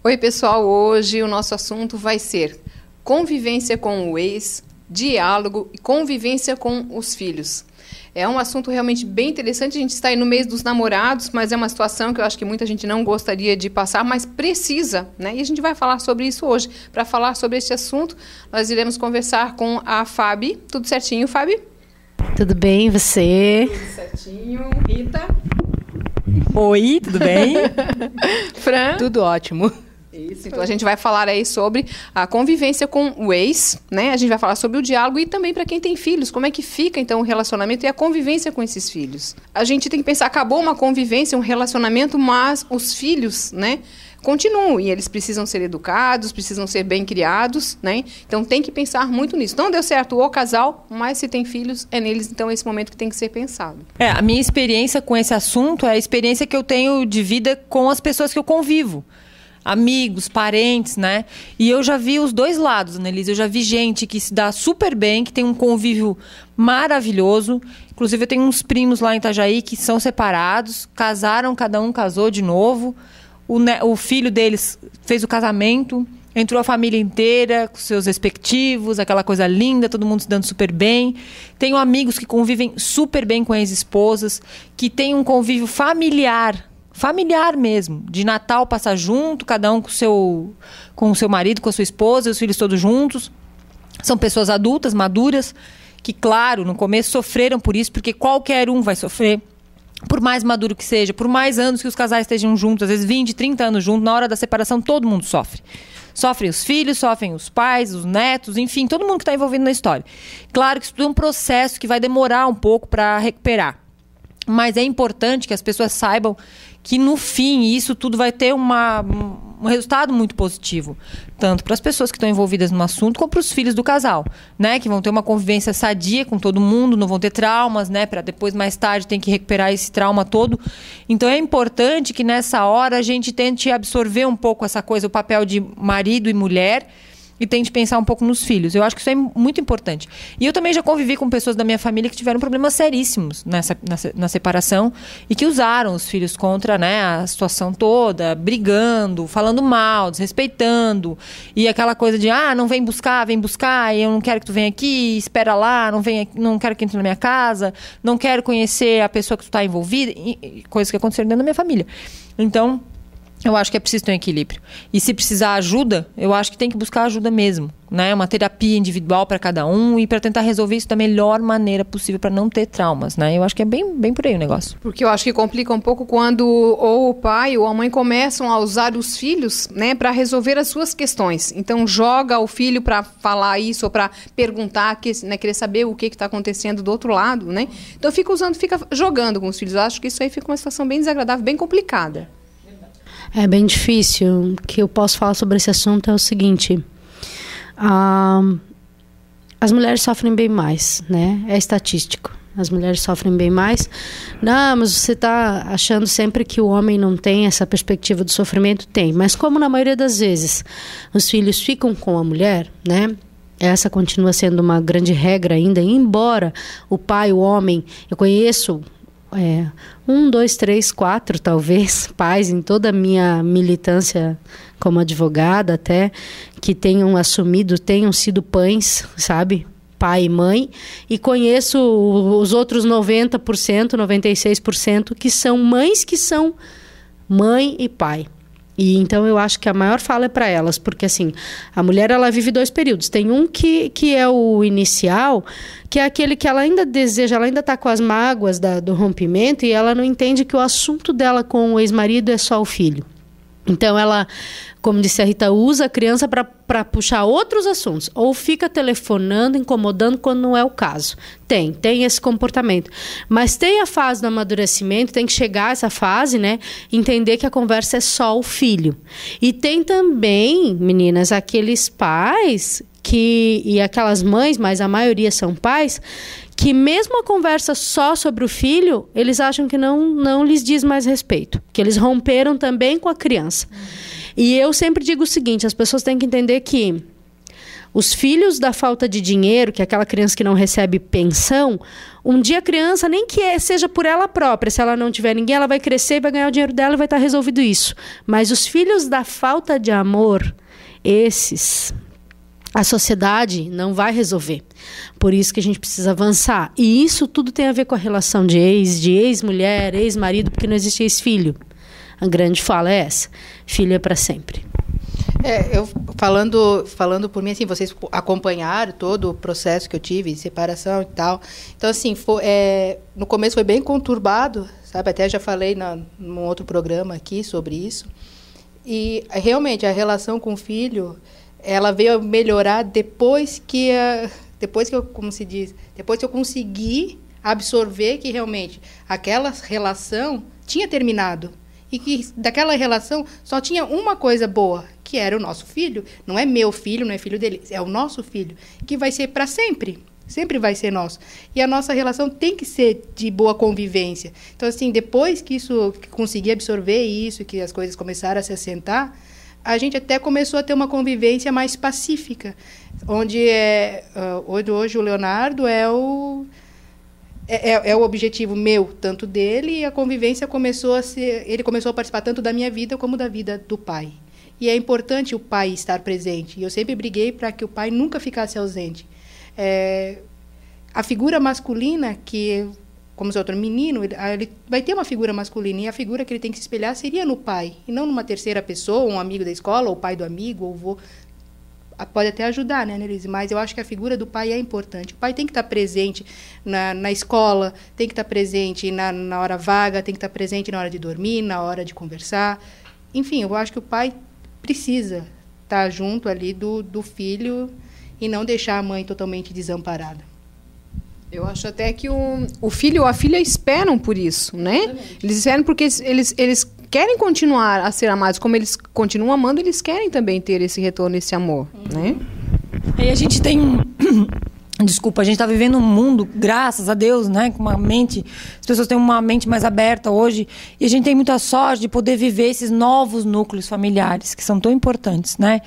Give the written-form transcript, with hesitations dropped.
Oi, pessoal. Hoje o nosso assunto vai ser convivência com o ex, diálogo e convivência com os filhos. É um assunto realmente bem interessante. A gente está aí no mês dos namorados, mas é uma situação que eu acho que muita gente não gostaria de passar, mas precisa, né? E a gente vai falar sobre isso hoje. Para falar sobre este assunto, nós iremos conversar com a Fábio. Tudo certinho, Fábio? Tudo bem, você? Tudo certinho. Rita? Oi, tudo bem? Fran? Tudo ótimo. Isso, então a gente vai falar aí sobre a convivência com o ex, né? A gente vai falar sobre o diálogo e também para quem tem filhos, como é que fica então o relacionamento e a convivência com esses filhos. A gente tem que pensar, acabou uma convivência, um relacionamento, mas os filhos, né, continuam e eles precisam ser educados, precisam ser bem criados, né? Então tem que pensar muito nisso. Não deu certo o casal, mas se tem filhos, é neles então esse momento que tem que ser pensado. A minha experiência com esse assunto é a experiência que eu tenho de vida com as pessoas que eu convivo. Amigos, parentes, né? E eu já vi os dois lados, Annelise. Eu já vi gente que se dá super bem, que tem um convívio maravilhoso. Inclusive, eu tenho uns primos lá em Itajaí que são separados, casaram, cada um casou de novo. O filho deles fez o casamento, entrou a família inteira com seus respectivos, aquela coisa linda, todo mundo se dando super bem. Tenho amigos que convivem super bem com as esposas, que têm um convívio familiar mesmo, de Natal passar junto, cada um com o seu marido, com a sua esposa, os filhos todos juntos. São pessoas adultas, maduras, que, claro, no começo sofreram por isso, porque qualquer um vai sofrer, por mais maduro que seja, por mais anos que os casais estejam juntos, às vezes 20, 30 anos juntos, na hora da separação todo mundo sofre. Sofrem os filhos, sofrem os pais, os netos, enfim, todo mundo que está envolvido na história. Claro que isso é um processo que vai demorar um pouco para recuperar. Mas é importante que as pessoas saibam que, no fim, isso tudo vai ter um resultado muito positivo. Tanto para as pessoas que estão envolvidas no assunto, como para os filhos do casal, né? Que vão ter uma convivência sadia com todo mundo, não vão ter traumas, né? Para depois, mais tarde, ter que recuperar esse trauma todo. Então, é importante que, nessa hora, a gente tente absorver um pouco essa coisa, o papel de marido e mulher, e tente pensar um pouco nos filhos. Eu acho que isso é muito importante. E eu também já convivi com pessoas da minha família que tiveram problemas seríssimos na separação e que usaram os filhos contra, né, a situação toda, brigando, falando mal, desrespeitando. E aquela coisa de, não vem buscar, e eu não quero que tu venha aqui, espera lá, não quero que entre na minha casa, não quero conhecer a pessoa que tu está envolvida. E coisas que aconteceram dentro da minha família. Então, eu acho que é preciso ter um equilíbrio. E se precisar ajuda, eu acho que tem que buscar ajuda mesmo, né? Uma terapia individual para cada um e para tentar resolver isso da melhor maneira possível para não ter traumas, né? Eu acho que é bem por aí o negócio. Porque eu acho que complica um pouco quando ou o pai ou a mãe começam a usar os filhos, né, para resolver as suas questões. Então joga o filho para falar isso ou para perguntar, né, querer saber o que está acontecendo do outro lado, né? Então fica jogando com os filhos. Eu acho que isso aí fica uma situação bem desagradável, bem complicada. É bem difícil. O que eu posso falar sobre esse assunto é o seguinte: as mulheres sofrem bem mais, né? É estatístico. As mulheres sofrem bem mais. Não, mas você está achando sempre que o homem não tem essa perspectiva do sofrimento? Tem. Mas como na maioria das vezes os filhos ficam com a mulher, né? Essa continua sendo uma grande regra ainda, embora o pai, o homem, eu conheço 1, 2, 3, 4 talvez pais em toda a minha militância como advogada até, que tenham sido pães, sabe? Pai e mãe, e conheço os outros 90%, 96% que são mães que são mãe e pai. E então eu acho que a maior fala é para elas, porque assim, a mulher ela vive 2 períodos. Tem um que é o inicial, que é aquele que ela ainda deseja, ela ainda está com as mágoas do rompimento e ela não entende que o assunto dela com o ex-marido é só o filho. Então ela, como disse a Rita, usa a criança para puxar outros assuntos. Ou fica telefonando, incomodando quando não é o caso. Tem esse comportamento. Mas tem a fase do amadurecimento, tem que chegar a essa fase, né? Entender que a conversa é só o filho. E tem também, meninas, aqueles pais e aquelas mães, mas a maioria são pais, que mesmo a conversa só sobre o filho, eles acham que não lhes diz mais respeito. Que eles romperam também com a criança. E eu sempre digo o seguinte, as pessoas têm que entender que Os filhos da falta de dinheiro, que é aquela criança que não recebe pensão, um dia a criança, nem que seja por ela própria, se ela não tiver ninguém, ela vai crescer, vai ganhar o dinheiro dela e vai estar resolvido isso. Mas os filhos da falta de amor, esses, a sociedade não vai resolver. Por isso que a gente precisa avançar. E isso tudo tem a ver com a relação de ex-mulher, ex-marido, porque não existe ex-filho. A grande fala é essa: filho é para sempre. Eu falando por mim, assim, vocês acompanharam todo o processo que eu tive, de separação e tal. Então, assim, no começo foi bem conturbado, sabe? Até já falei num outro programa aqui sobre isso. E, realmente, a relação com o filho, ela veio melhorar depois que eu, como se diz, depois que eu consegui absorver que, realmente, aquela relação tinha terminado. E que daquela relação só tinha uma coisa boa, que era o nosso filho. Não é meu filho, não é filho dele, é o nosso filho, que vai ser para sempre. Sempre vai ser nosso. E a nossa relação tem que ser de boa convivência. Então, assim, depois que consegui absorver isso, que as coisas começaram a se assentar, a gente até começou a ter uma convivência mais pacífica. Onde hoje o Leonardo é o objetivo meu, tanto dele, e a convivência ele começou a participar tanto da minha vida como da vida do pai. E é importante o pai estar presente. E eu sempre briguei para que o pai nunca ficasse ausente. A figura masculina, como se outro menino, ele vai ter uma figura masculina, e a figura que ele tem que se espelhar seria no pai, e não numa terceira pessoa, um amigo da escola, ou o pai do amigo, ou vô. Pode até ajudar, né, Annelise? Mas eu acho que a figura do pai é importante. O pai tem que estar presente na escola, tem que estar presente na hora vaga, tem que estar presente na hora de dormir, na hora de conversar. Enfim, eu acho que o pai precisa estar junto ali do filho e não deixar a mãe totalmente desamparada. Eu acho até que o filho ou a filha esperam por isso, né? Exatamente. Eles esperam porque eles querem continuar a ser amados. Como eles continuam amando, eles querem também ter esse retorno, esse amor, né? E a gente tem Desculpa, a gente está vivendo um mundo, graças a Deus, né, com uma mente, as pessoas têm uma mente mais aberta hoje, e a gente tem muita sorte de poder viver esses novos núcleos familiares, que são tão importantes, né?